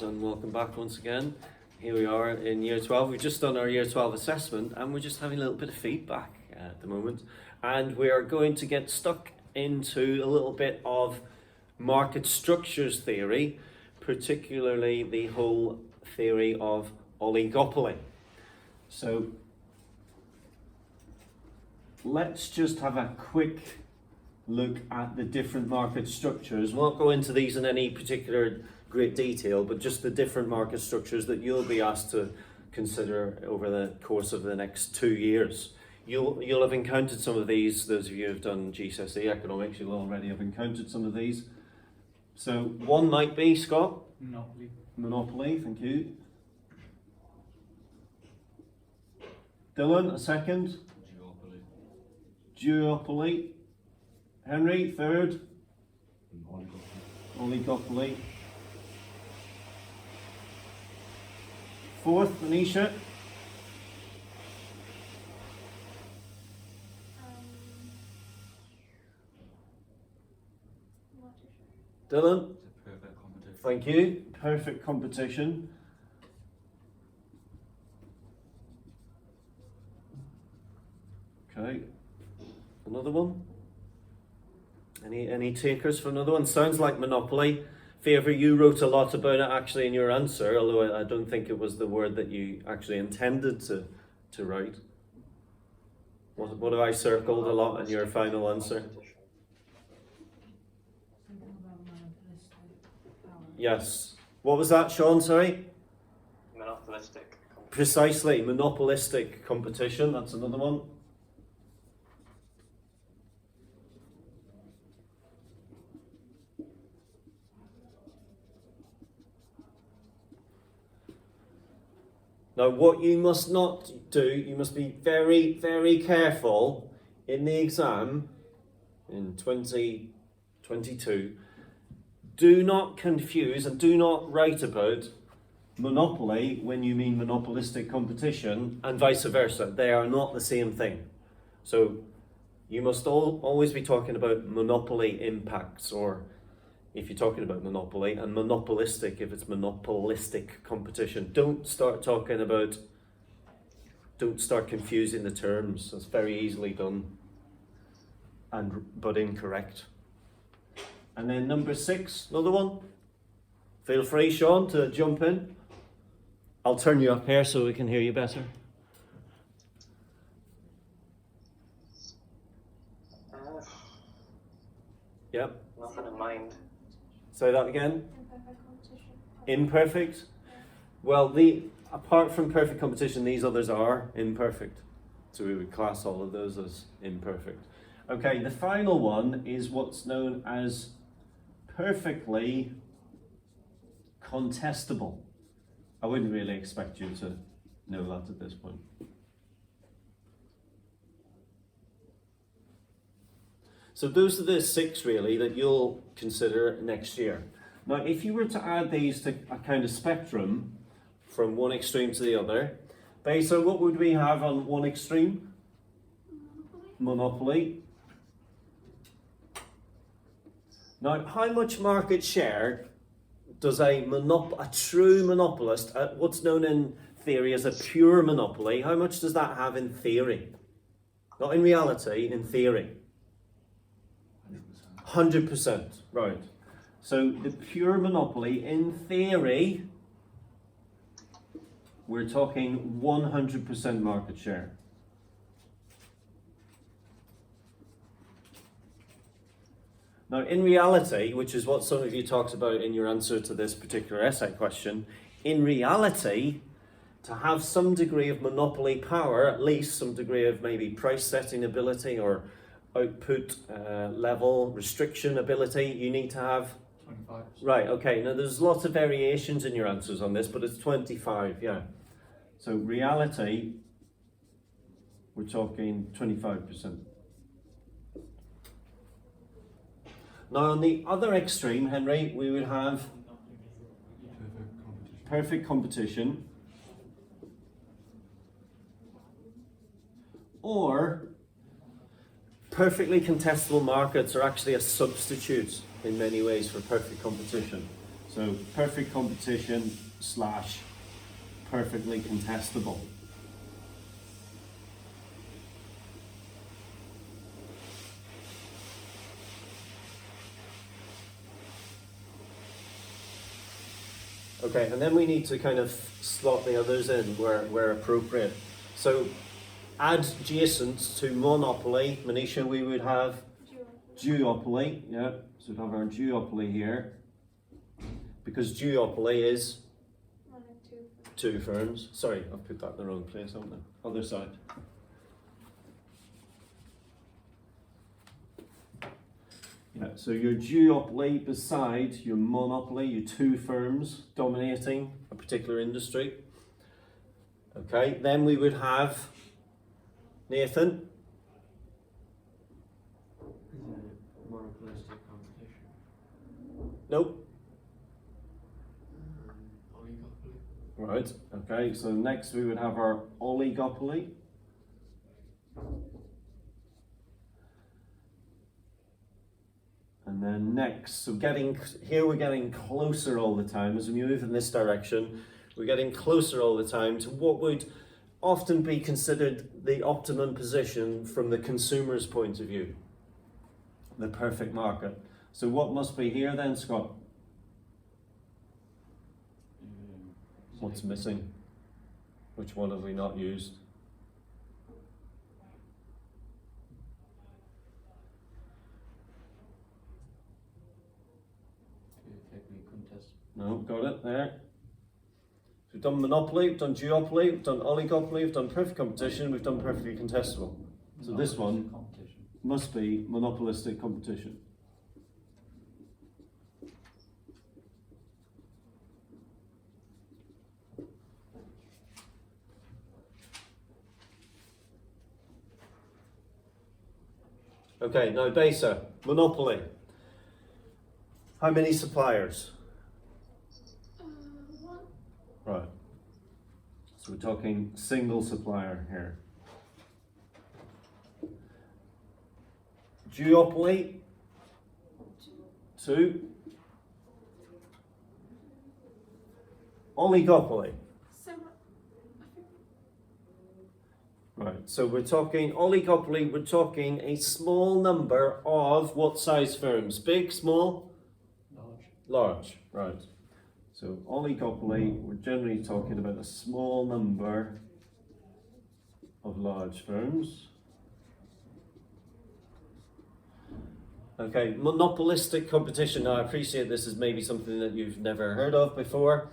And welcome back once again. Here we are in year 12. We've just done our year 12 assessment and we're just having a little bit of feedback at the moment. And we are going to get stuck into a little bit of market structures theory, particularly the whole theory of oligopoly. So let's just have a quick look at the different market structures. We'll not go into these in any particular great detail, but just the different market structures that you'll be asked to consider over the course of the next 2 years. You'll have encountered some of these. Those of you who have done GCSE economics, you'll already have encountered some of these. So one might be, Scott? Monopoly. Monopoly, thank you. Dylan, a second? Duopoly. Henry, third? Oligopoly. Fourth, Anisha? Dylan? Perfect competition. Thank you. Perfect competition. Okay. Another one? Any takers for another one? Sounds like Monopoly. Favour, you wrote a lot about it actually in your answer, although I don't think it was the word that you actually intended to write. What have I circled a lot in your final answer? Yes. What was that, Sean? Sorry? Monopolistic competition. Precisely, monopolistic competition. That's another one. Now, what you must not do, you must be very, very careful in the exam in 2022. Do not confuse and do not write about monopoly when you mean monopolistic competition and vice versa. They are not the same thing. So you must always be talking about monopoly impacts, or if you're talking about monopoly, and monopolistic if it's monopolistic competition. Don't start confusing the terms. That's very easily done but incorrect. And then number 6, another one. Feel free, Sean, to jump in. I'll turn you up here so we can hear you better. Yep. Nothing in mind. Say that again. Imperfect competition. Imperfect? Well, apart from perfect competition, these others are imperfect. So we would class all of those as imperfect. Okay, the final one is what's known as perfectly contestable. I wouldn't really expect you to know that at this point. So those are the 6 really that you'll consider next year. Now, if you were to add these to a kind of spectrum from one extreme to the other, so what would we have on one extreme? Monopoly. Now, how much market share does a true monopolist, what's known in theory as a pure monopoly, how much does that have in theory? Not in reality, in theory. 100%, right. So the pure monopoly, in theory, we're talking 100% market share. Now, in reality, which is what some of you talked about in your answer to this particular essay question, in reality, to have some degree of monopoly power, at least some degree of maybe price setting ability or output level restriction ability, you need to have 25%. Right, okay, now there's lots of variations in your answers on this, but it's 25, yeah. So reality, we're talking 25%. Now on the other extreme, Henry, we would have perfect competition, or perfectly contestable markets are actually a substitute in many ways for perfect competition. So perfect competition slash perfectly contestable. Okay, and then we need to kind of slot the others in where appropriate. So adjacent to monopoly, Manisha, we would have duopoly. Yeah, so we'd have our duopoly here. Because duopoly is two firms. Sorry, I've put that in the wrong place, haven't I? Other side. Yeah, so your duopoly beside your monopoly, your two firms dominating a particular industry. Okay, then we would have Nathan. Monopolistic competition. Nope. Oligopoly. Right, okay, so next we would have our oligopoly. And then next, so we're getting closer all the time as we move in this direction. We're getting closer all the time to what would often be considered the optimum position from the consumer's point of view, the perfect market. So what must be here then, Scott? What's missing? Which one have we not used? No, got it there. So we've done monopoly, we've done duopoly, we've done oligopoly, we've done perfect competition, we've done perfectly contestable. So this one must be monopolistic competition. Okay, now Besa, monopoly. How many suppliers? One. Right. So we're talking single supplier here. Duopoly, two. Oligopoly. Similar. Right, so we're talking oligopoly, we're talking a small number of what size firms? Big, small? Large. Large, right. So oligopoly, we're generally talking about a small number of large firms. Okay, monopolistic competition. Now I appreciate this is maybe something that you've never heard of before.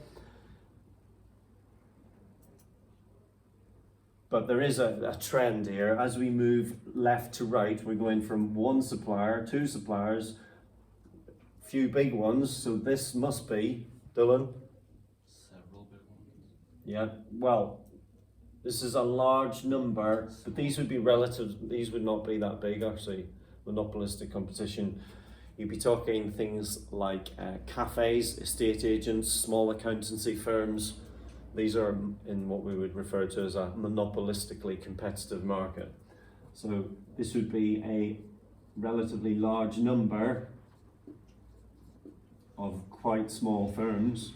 But there is a trend here. As we move left to right, we're going from one supplier, two suppliers, few big ones. So this must be, Dylan? Several big ones. Yeah, well, this is a large number, but these would be relative, these would not be that big actually, monopolistic competition. You'd be talking things like cafes, estate agents, small accountancy firms. These are in what we would refer to as a monopolistically competitive market. So this would be a relatively large number of quite small firms.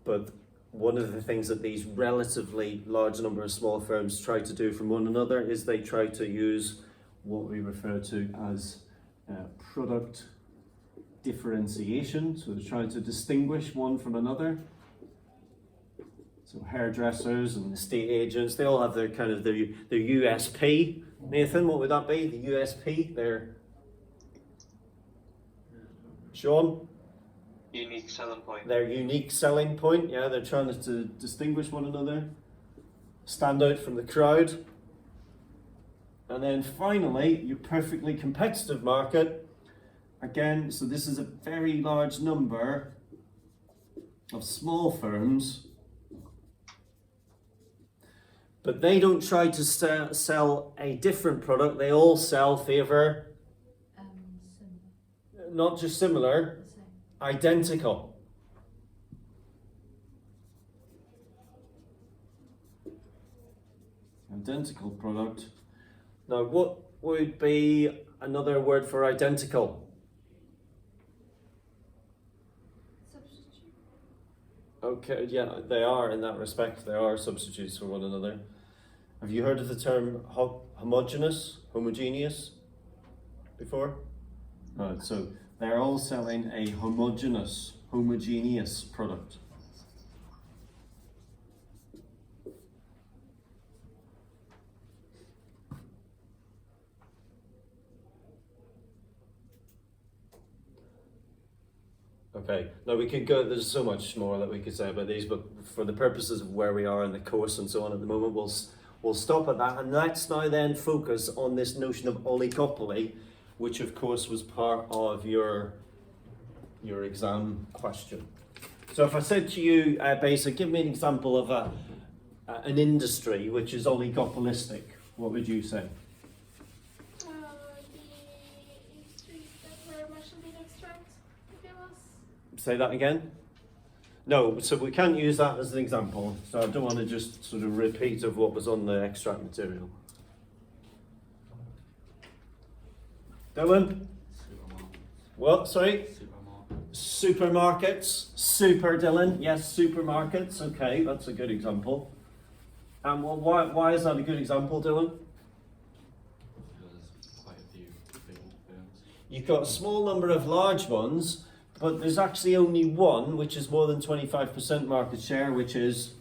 But one of the things that these relatively large number of small firms try to do from one another is they try to use what we refer to as product differentiation. So they're trying to distinguish one from another. So hairdressers and estate agents, they all have their kind of their USP. Nathan, what would that be? The USP? Their Sean? Unique selling point. Their unique selling point, yeah, they're trying to distinguish one another, stand out from the crowd. And then finally, your perfectly competitive market. Again, so this is a very large number of small firms, but they don't try to sell a different product, they all sell Similar. not just similar, The same. identical. Identical product. Now, what would be another word for identical? Substitute. Okay, yeah, they are in that respect. They are substitutes for one another. Have you heard of the term homogeneous before? Right, so they're all selling a homogeneous product. Okay, now we could go, there's so much more that we could say about these, but for the purposes of where we are in the course and so on at the moment, we'll stop at that. And let's now then focus on this notion of oligopoly, which of course was part of your exam question. So if I said to you, Basic, give me an example of an industry which is oligopolistic, what would you say? The industries that were mushroom extract, if it was. Say that again? No, so we can't use that as an example, so I don't want to just sort of repeat of what was on the extract material. Dylan? Supermarkets. What, sorry? Supermarkets. Supermarkets. Super, Dylan. Yes, supermarkets. Okay, that's a good example. And why is that a good example, Dylan? There's quite a few big firms. You've got a small number of large ones, but there's actually only one which is more than 25% market share, which is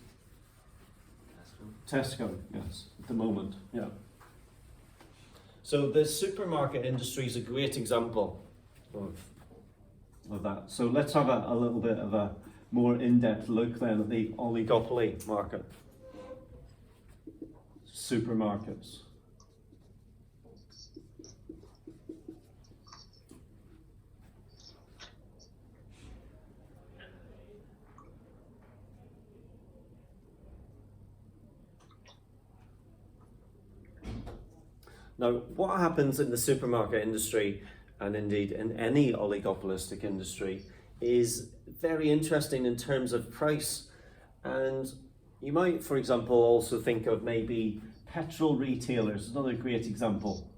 Tesco, yes, at the moment, yeah. So the supermarket industry is a great example of that. So let's have a little bit of a more in-depth look then at the oligopoly market. Supermarkets. Now, what happens in the supermarket industry, and indeed in any oligopolistic industry, is very interesting in terms of price. And you might, for example, also think of maybe petrol retailers, another great example.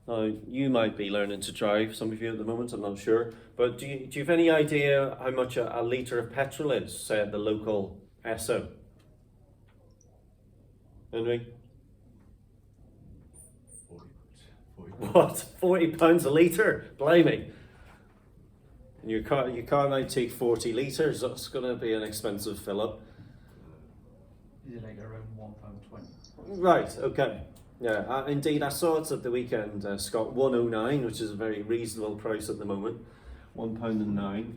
Now, you might be learning to drive, some of you at the moment, I'm not sure. But do you have any idea how much a litre of petrol is, say at the local Esso? Henry? 40. What? £40 a litre? Blimey. And your car might take 40 litres. That's going to be an expensive fill up. Is it like around £1.20? Right, okay. Yeah, indeed, I saw it at the weekend, Scott. 109, which is a very reasonable price at the moment. £1.09.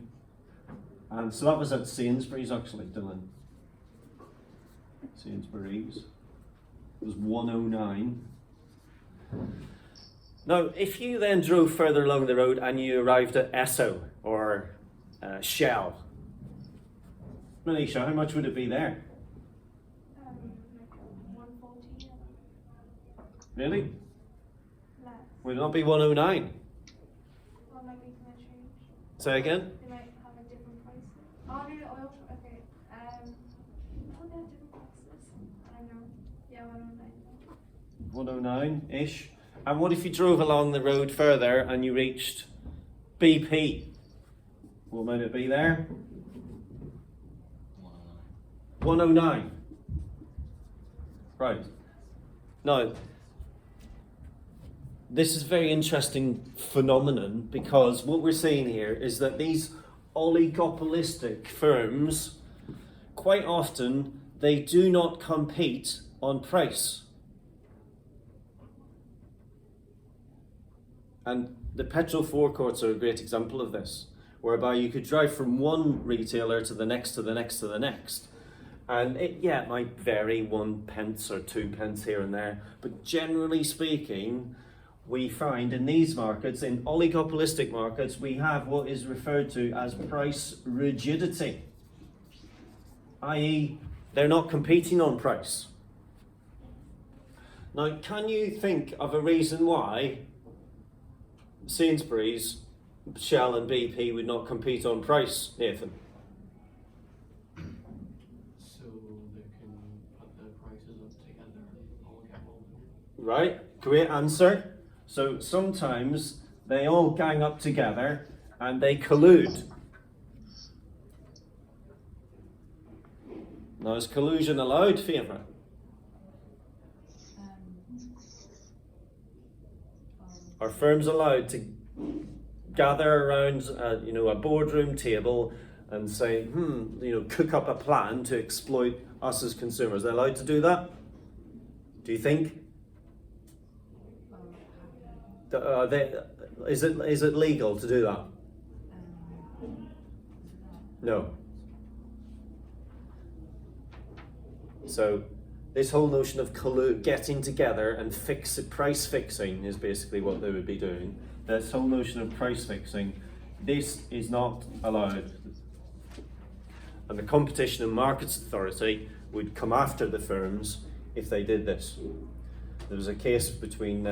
And so that was at Sainsbury's actually, Dylan. Sainsbury's. It was 109. Now, if you then drove further along the road and you arrived at Esso or Shell, Manisha, how much would it be there? Like 140. Really? Less. Would it not be 109? Or maybe it might change. Say again? They might have a different prices. Oh no, oil. Okay. Oh, they have different prices. I don't know. Yeah, 109. 109-ish. And what if you drove along the road further and you reached BP? What might it be there? 109. Right. Now, this is a very interesting phenomenon because what we're seeing here is that these oligopolistic firms, quite often, they do not compete on price. And the petrol forecourts are a great example of this, whereby you could drive from one retailer to the next, to the next, to the next. And it might vary 1 pence or 2 pence here and there, but generally speaking, we find in these markets, in oligopolistic markets, we have what is referred to as price rigidity, i.e. they're not competing on price. Now, can you think of a reason why Sainsbury's, Shell and BP would not compete on price, Nathan? So Right, great answer. So sometimes they all gang up together and they collude. Now, is collusion allowed, Favour? Are firms allowed to gather around, a boardroom table and say, cook up a plan to exploit us as consumers? Are they allowed to do that? Do you think? Is it legal to do that? No. So this whole notion of getting together and price fixing is basically what they would be doing. This whole notion of price fixing, this is not allowed. And the Competition and Markets Authority would come after the firms if they did this. There was a case between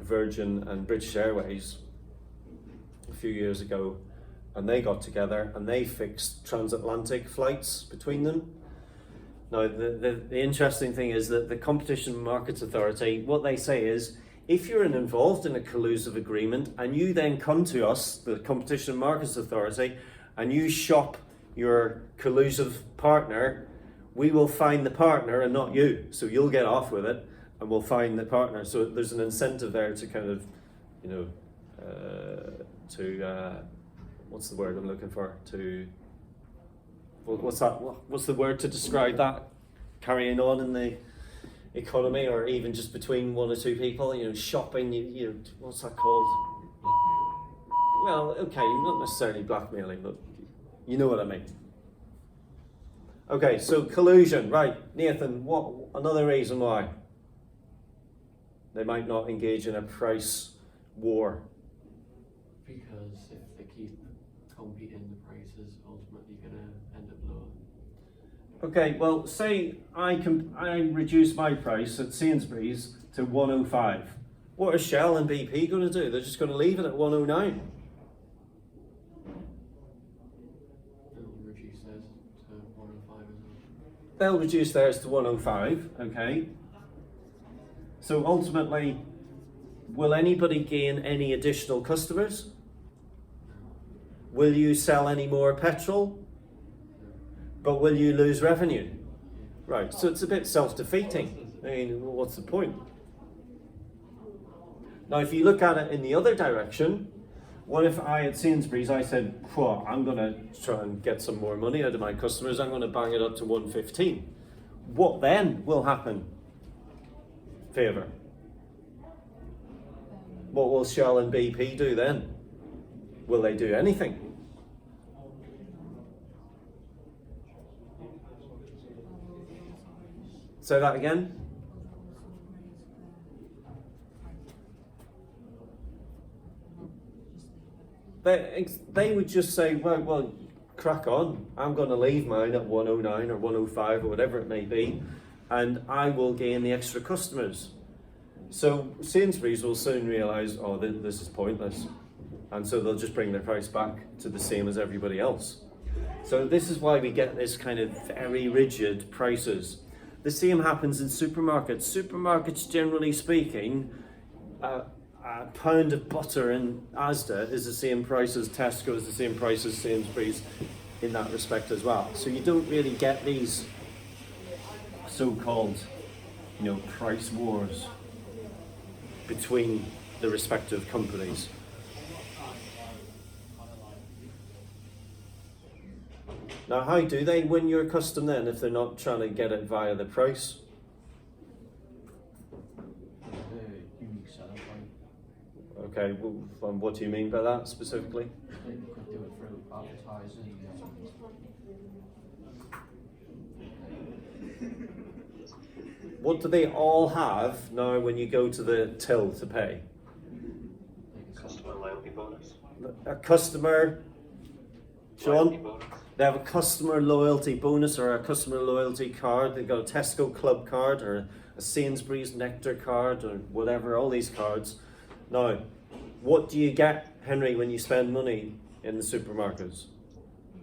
Virgin and British Airways a few years ago, and they got together and they fixed transatlantic flights between them. Now, the interesting thing is that the Competition and Markets Authority, what they say is, if you're involved in a collusive agreement and you then come to us, the Competition and Markets Authority, and you shop your collusive partner, we will fine the partner and not you. So you'll get off with it and we'll fine the partner. So there's an incentive there to kind of, what's the word I'm looking for? What's the word to describe that? Carrying on in the economy, or even just between one or two people, shopping, what's that called? Well, okay, not necessarily blackmailing, but you know what I mean. Okay, so collusion, right. Nathan, what another reason why they might not engage in a price war? Because if they keep competing, the price is ultimately going to end up lower. Okay, well, say I reduce my price at Sainsbury's to 105. What are Shell and BP going to do? They're just going to leave it at 109. They'll reduce theirs to 105 as well. They'll reduce theirs to 105, okay. So ultimately, will anybody gain any additional customers? Will you sell any more petrol? But will you lose revenue? Right, so it's a bit self-defeating. I mean, what's the point? Now, if you look at it in the other direction, what if I at Sainsbury's, I said, I'm going to try and get some more money out of my customers, I'm going to bang it up to 115. What then will happen? Favour? What will Shell and BP do then? Will they do anything? Say that again. They would just say, well, crack on. I'm going to leave mine at 109 or 105 or whatever it may be, and I will gain the extra customers. So Sainsbury's will soon realise, this is pointless, and so they'll just bring their price back to the same as everybody else. So this is why we get this kind of very rigid prices. The same happens in supermarkets. Supermarkets, generally speaking, a pound of butter in Asda is the same price as Tesco, is the same price as Sainsbury's in that respect as well. So you don't really get these so-called, price wars between the respective companies. Now, how do they win your custom then if they're not trying to get it via the price? The unique selling point. Okay, well, what do you mean by that specifically? They could do it through advertising. What do they all have now when you go to the till to pay? Customer loyalty bonus. A customer, Loyalty Sean? bonus. They have a customer loyalty bonus or a customer loyalty card. They've got a Tesco Club card or a Sainsbury's Nectar card or whatever, all these cards. Now, what do you get, Henry, when you spend money in the supermarkets?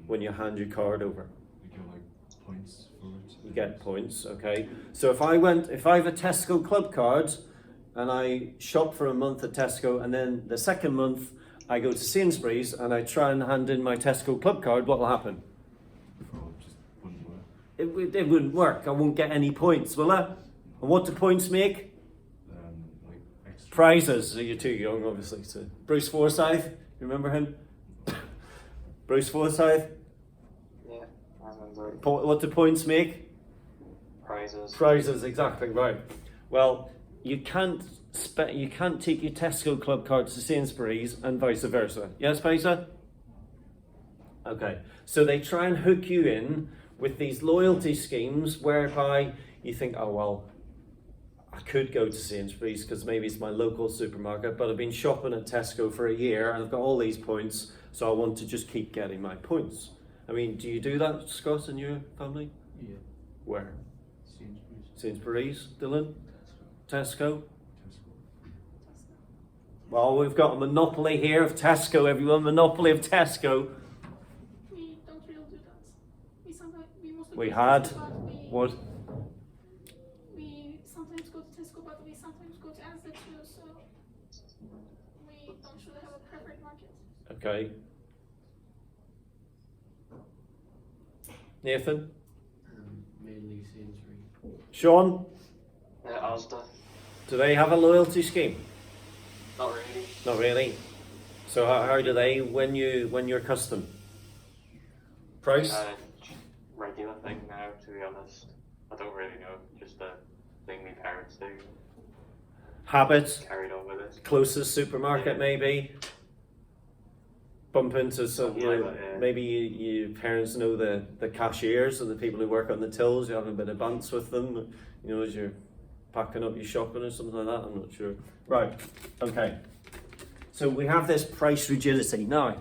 When you hand your card over? We get like points for it. You get points, okay. So if I have a Tesco Club card and I shop for a month at Tesco, and then the second month I go to Sainsbury's and I try and hand in my Tesco club card, what will happen? Fraud just wouldn't work. It wouldn't work. I won't get any points, will I? And what do points make? Like extra. Prizes. So you're too young, obviously. So Bruce Forsyth, you remember him? Bruce Forsyth. Yeah, I remember. What do points make? Prizes. Prizes, exactly right. Well, you can't take your Tesco club card to Sainsbury's and vice versa. Yes, Paisa? Okay. So they try and hook you in with these loyalty schemes whereby you think, oh well, I could go to Sainsbury's because maybe it's my local supermarket, but I've been shopping at Tesco for a year and I've got all these points, so I want to just keep getting my points. I mean, do you do that, Scott, in your family? Yeah. Where? Sainsbury's. Sainsbury's, Dylan? Tesco? Tesco. Well, we've got a monopoly here of Tesco, everyone. Monopoly of Tesco. We don't really do that. We sometimes mostly We go to had. Tesco, but What? we sometimes go to Tesco, but we sometimes go to Asda too. So we don't really have a preferred market. Okay. Nathan? Mainly Sainsbury's. Sean? Asda. Do they have a loyalty scheme? Not really. Not really. So how do they win your custom? Price? Regular thing now, to be honest. I don't really know. Just a thing my parents do. Habit? Carried on with it. Closest supermarket maybe? Bump into some, you Something know, like that, yeah. maybe your parents know the cashiers and the people who work on the tills, you have a bit of bants with them, you know, as you're packing up your shopping or something like that, I'm not sure. Right, okay. So we have this price rigidity. Now,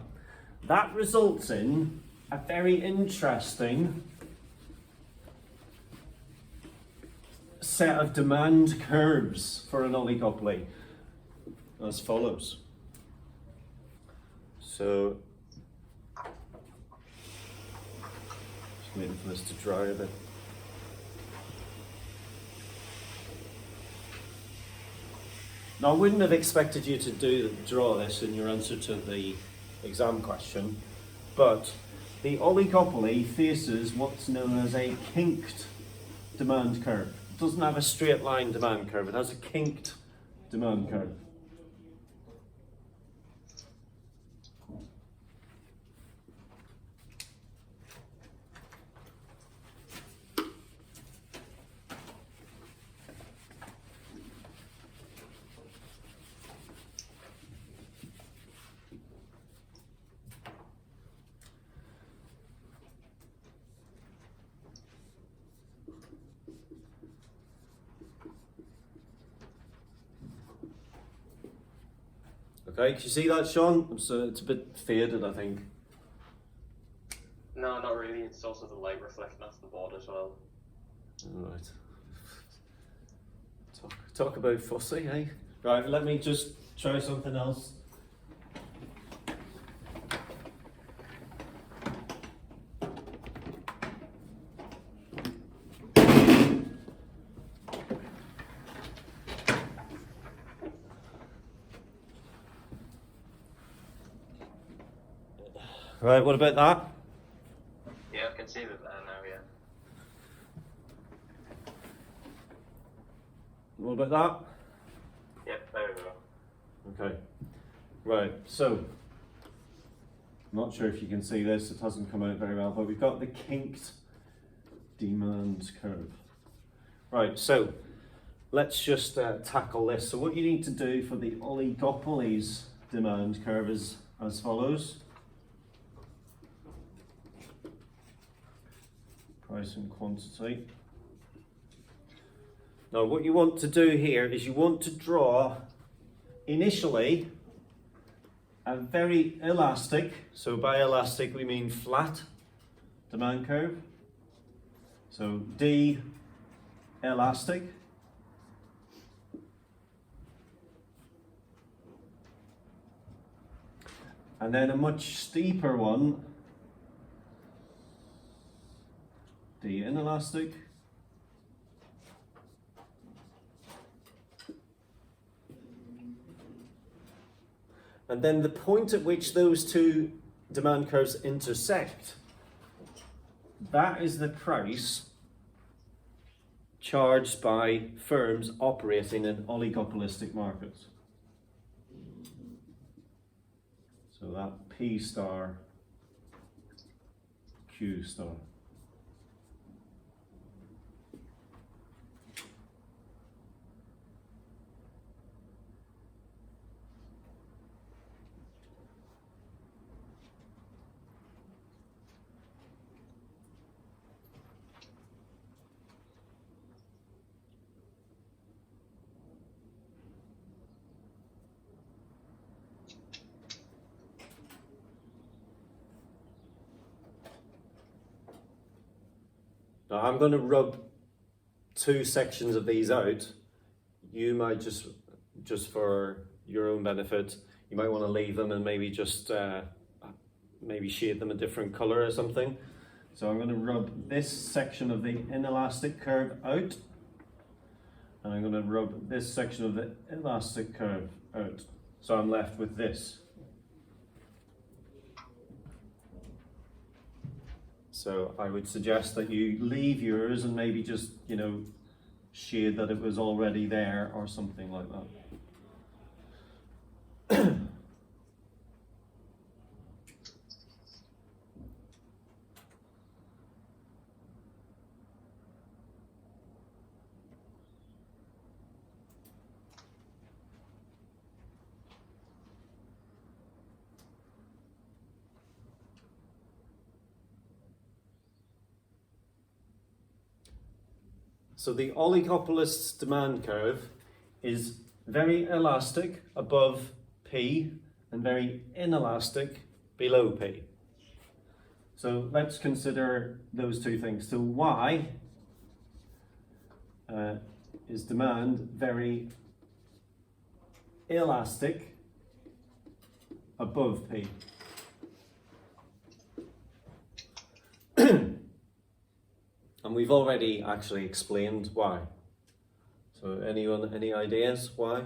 that results in a very interesting set of demand curves for an oligopoly as follows. So, just waiting for this to dry a bit. Now, I wouldn't have expected you to draw this in your answer to the exam question, but the oligopoly faces what's known as a kinked demand curve. It doesn't have a straight line demand curve, it has a kinked demand curve. Okay, can you see that, Sean? So it's a bit faded, I think. No, not really. It's also the light reflecting off the board as well. Right. Talk about fussy, eh? Right, let me just try something else. Right, what about that? Yeah, I can see that there now, yeah. What about Yep, there we go. that? Okay. Right, so, I'm not sure if you can see this, it hasn't come out very well, but we've got the kinked demand curve. Right, so, let's just tackle this. So what you need to do for the oligopoly's demand curve is as follows. Price and quantity. Now what you want to do here is you want to draw initially a very elastic, so by elastic we mean flat demand curve. So D elastic. And then a much steeper one, D inelastic. And then the point at which those two demand curves intersect, that is the price charged by firms operating in oligopolistic markets. So that P star, Q star. Now I'm going to rub two sections of these out. You might just for your own benefit, you might want to leave them and maybe just maybe shade them a different color or something. So I'm going to rub this section of the inelastic curve out, and I'm going to rub this section of the elastic curve out. So I'm left with this. So I would suggest that you leave yours and maybe just, shade that it was already there or something like that. So the oligopolist's demand curve is very elastic above P and very inelastic below P. So let's consider those two things. So Y is demand very elastic above P. And we've already actually explained why. So anyone, any ideas why?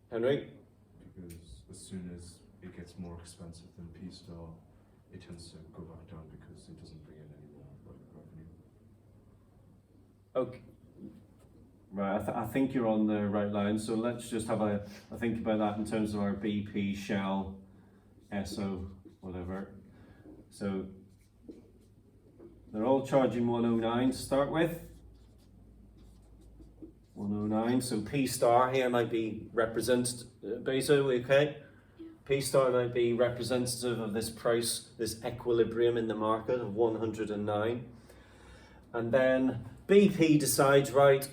Henry? Because as soon as it gets more expensive than P star, it tends to go back down because it doesn't bring in any more revenue. Okay. Right, I think you're on the right line. So let's just have a think about that in terms of our BP, Shell, Esso, whatever. So they're all charging 109 to start with. 109. So P star here might be representative. Beto, okay? P star might be representative of this price, this equilibrium in the market of 109. And then BP decides, right,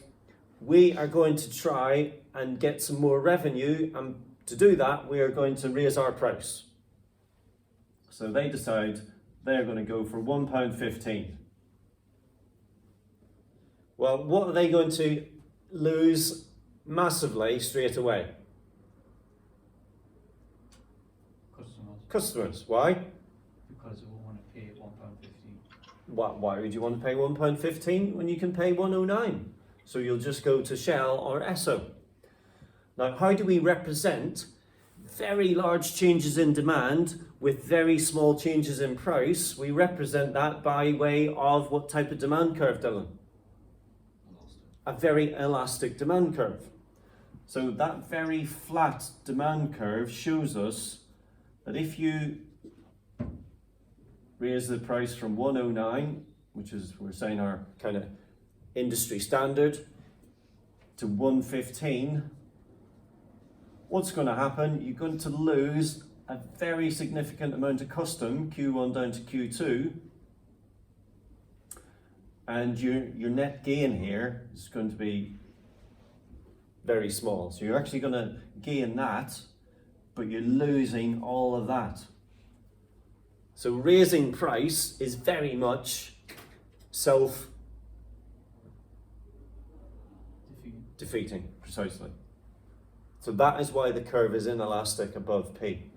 we are going to try and get some more revenue, and to do that, we are going to raise our price. So they decide they're going to go for £1.15. Well, what are they going to lose massively straight away? Customers. Why? Because we want to pay £1.15. Why would you want to pay £1.15 when you can pay £1.09? So you'll just go to Shell or Esso. Now, how do we represent very large changes in demand with very small changes in price? We represent that by way of what type of demand curve, Dylan? A very elastic demand curve. So that very flat demand curve shows us that if you raise the price from 109, which is, we're saying, our kind of industry standard, to 115, what's going to happen? You're going to lose a very significant amount of custom, Q1 down to Q2, and your net gain here is going to be very small. So you're actually going to gain that, but you're losing all of that. So raising price is very much self-defeating, precisely. So that is why the curve is inelastic above P.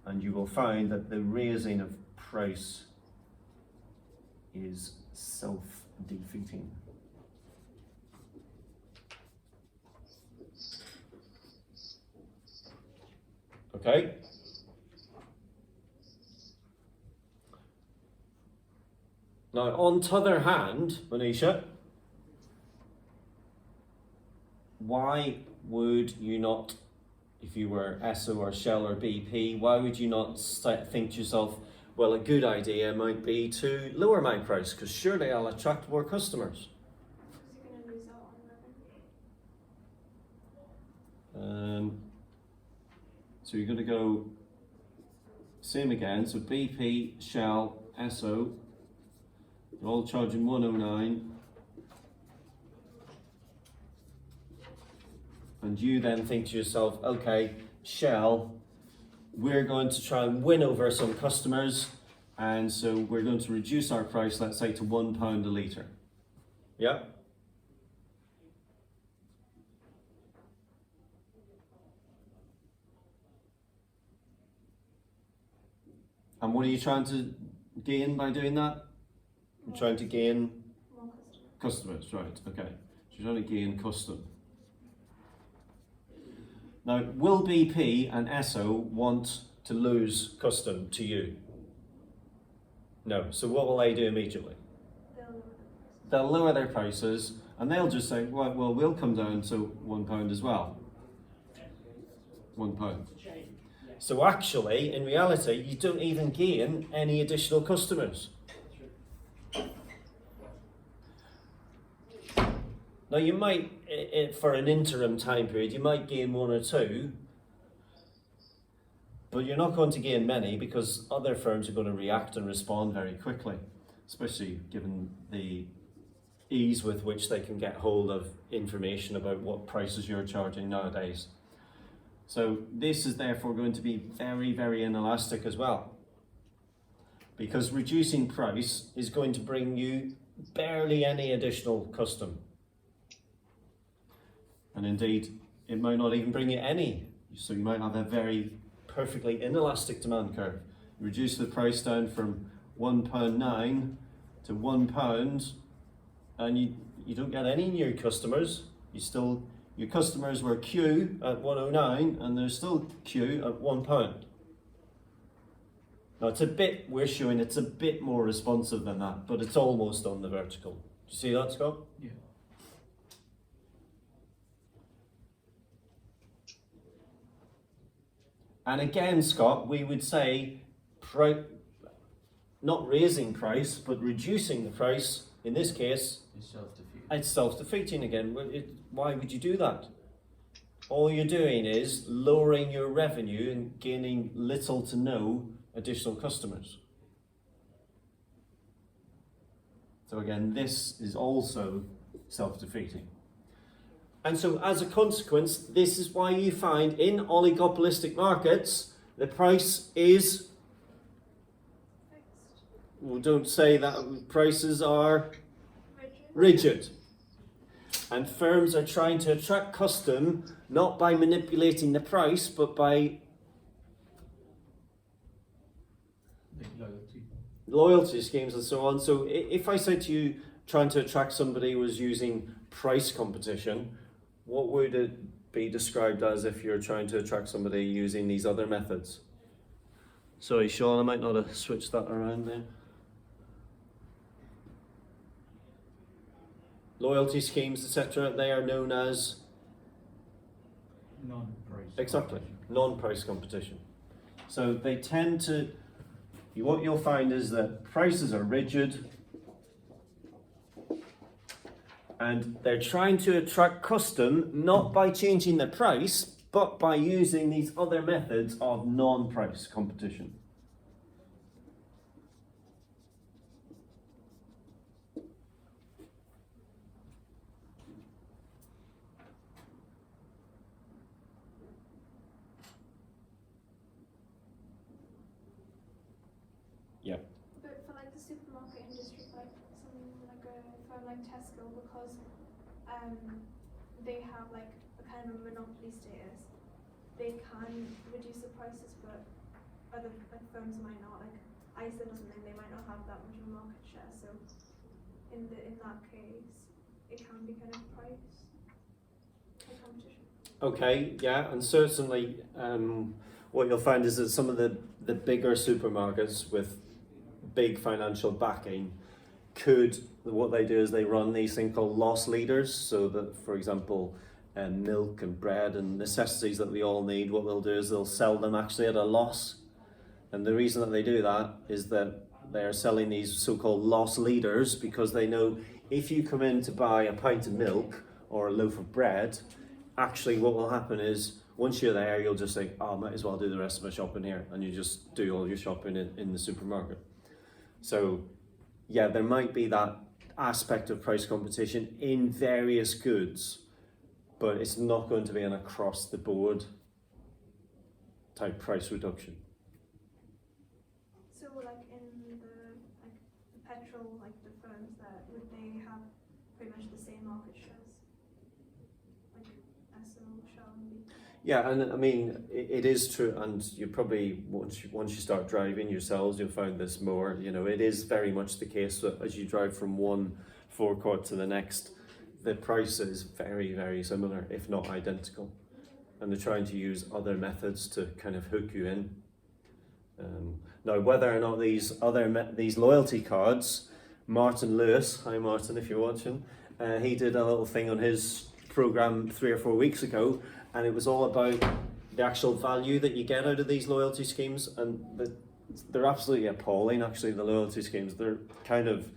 And you will find that the raising of price is self-defeating. Okay. Now, on the other hand, Manisha, why would you not, if you were Esso or Shell or BP, why would you not think to yourself, well, a good idea might be to lower my price, because surely I'll attract more customers. Because you're going to lose out on revenue. So you're going to go same again. So BP, Shell, Esso, they're all charging 109. And you then think to yourself, okay, Shell, we're going to try and win over some customers, and so we're going to reduce our price, let's say, to £1 a litre. Yeah? And what are you trying to gain by doing that? You're trying to gain More customers. customers, right, okay. So you're trying to gain custom. Now, will BP and Esso want to lose custom to you? No. So what will they do immediately? They'll lower They'll lower the prices. their prices and they'll just say, right, well, we'll come down to £1 as well. £1. So actually, in reality, you don't even gain any additional customers. Now you might, for an interim time period, you might gain one or two, but you're not going to gain many because other firms are going to react and respond very quickly, especially given the ease with which they can get hold of information about what prices you're charging nowadays. So this is therefore going to be very, very inelastic as well, because reducing price is going to bring you barely any additional custom. And indeed, it might not even bring you any. So you might have a very perfectly inelastic demand curve. You reduce the price down from £1.09 to £1, and you don't get any new customers. Your customers were Q at 109, and there's still Q at £1. Now we're showing it's a bit more responsive than that, but it's almost on the vertical. Do you see that, Scott? Yeah. And again, Scott, we would say not raising price, but reducing the price. In this case, It's self-defeating. it's self-defeating again. Why would you do that? All you're doing is lowering your revenue and gaining little to no additional customers. So again, this is also self-defeating. And so as a consequence, this is why you find in oligopolistic markets, the price is, Fixed. well, don't say that prices are Rigid. rigid. And firms are trying to attract custom, not by manipulating the price, but by Big loyalty. loyalty schemes and so on. So if I said to you, trying to attract somebody was using price competition, what would it be described as if you're trying to attract somebody using these other methods? Sorry, Sean, I might not have switched that around there. Loyalty schemes, etc., they are known as Non-price. exactly competition. non-price competition. So they tend to, what you'll find is that prices are rigid, and they're trying to attract custom not by changing the price, but by using these other methods of non-price competition. Yeah. But for like the supermarket industry, like something like a firm like Tesco, because they have like a kind of a monopoly status, they can reduce the prices, but other like firms might not. Like Iceland or something, they might not have that much of a market share. So in that case, it can be kind of price like competition. Okay, yeah, and certainly what you'll find is that some of the bigger supermarkets with big financial backing what they do is they run these things called loss leaders, so that, for example, milk and bread and necessities that we all need, what they'll do is they'll sell them actually at a loss. And the reason that they do that is that they're selling these so-called loss leaders because they know if you come in to buy a pint of milk or a loaf of bread, actually what will happen is once you're there, you'll just think, oh, I might as well do the rest of my shopping here. And you just do all your shopping in the supermarket. So yeah, there might be that aspect of price competition in various goods, but it's not going to be an across the board type price reduction. So like in the petrol, like the firms that would they have pretty much the same market shares? Like Esso, Shell, and BP? Yeah, and I mean, it is true, and you probably, once you start driving yourselves, you'll find this more, you know, it is very much the case that as you drive from one forecourt to the next, the price is very, very similar, if not identical. And they're trying to use other methods to kind of hook you in. Now, whether or not these loyalty cards, Martin Lewis, hi Martin if you're watching, he did a little thing on his program 3 or 4 weeks ago, and it was all about the actual value that you get out of these loyalty schemes, and they're absolutely appalling. Actually, the loyalty schemes, they're kind of,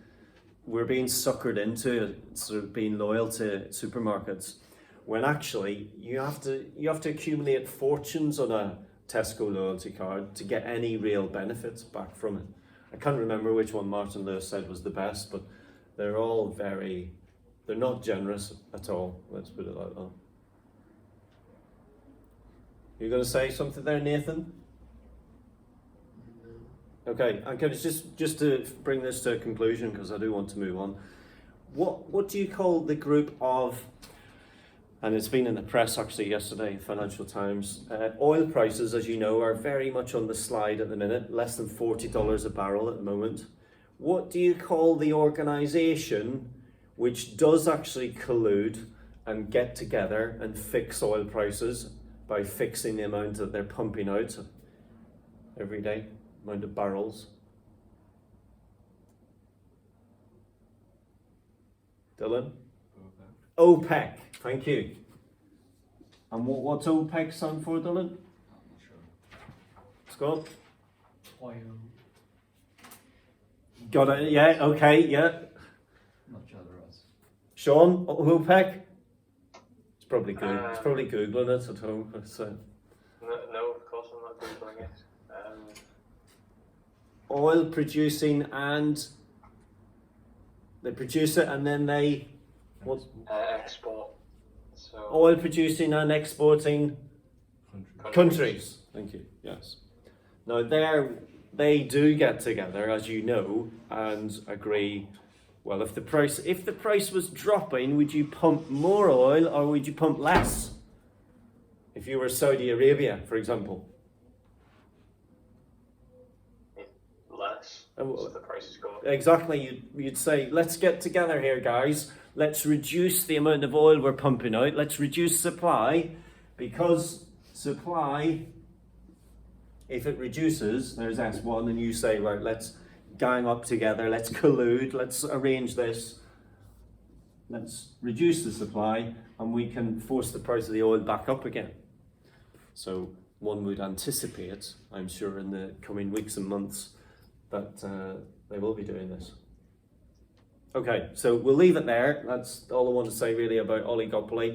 we're being suckered into sort of being loyal to supermarkets, when actually you have to accumulate fortunes on a Tesco loyalty card to get any real benefits back from it. I can't remember which one Martin Lewis said was the best, but they're all they're not generous at all. Let's put it like that. You're going to say something there, Nathan? Okay, I'm going to just to bring this to a conclusion, because I do want to move on. What do you call the group of, and it's been in the press actually yesterday, Financial Times, oil prices, as you know, are very much on the slide at the minute, less than $40 a barrel at the moment. What do you call the organisation which does actually collude and get together and fix oil prices by fixing the amount that they're pumping out every day, amount of barrels? Dylan? OPEC, thank you. And what's OPEC stand for, Dylan? I'm not sure. Scott? Oil, Got it, yeah, okay, yeah. not sure the rest. Sean, OPEC? It's probably Googling it at home. So. No, of course I'm not Googling it. Oil producing, and they produce it and then they Export. So oil producing and exporting countries. Thank you. Yes. Now they do get together, as you know, and agree. Well, if the price was dropping, would you pump more oil or would you pump less? If you were Saudi Arabia, for example. less. So the prices go up. Exactly, you'd say, let's get together here, guys. Let's reduce the amount of oil we're pumping out. Let's reduce supply, because supply, if it reduces, there's S1, and you say, right, let's gang up together, let's collude, let's arrange this. Let's reduce the supply, and we can force the price of the oil back up again. So one would anticipate, I'm sure, in the coming weeks and months, that they will be doing this. Okay, so we'll leave it there. That's all I want to say really about oligopoly.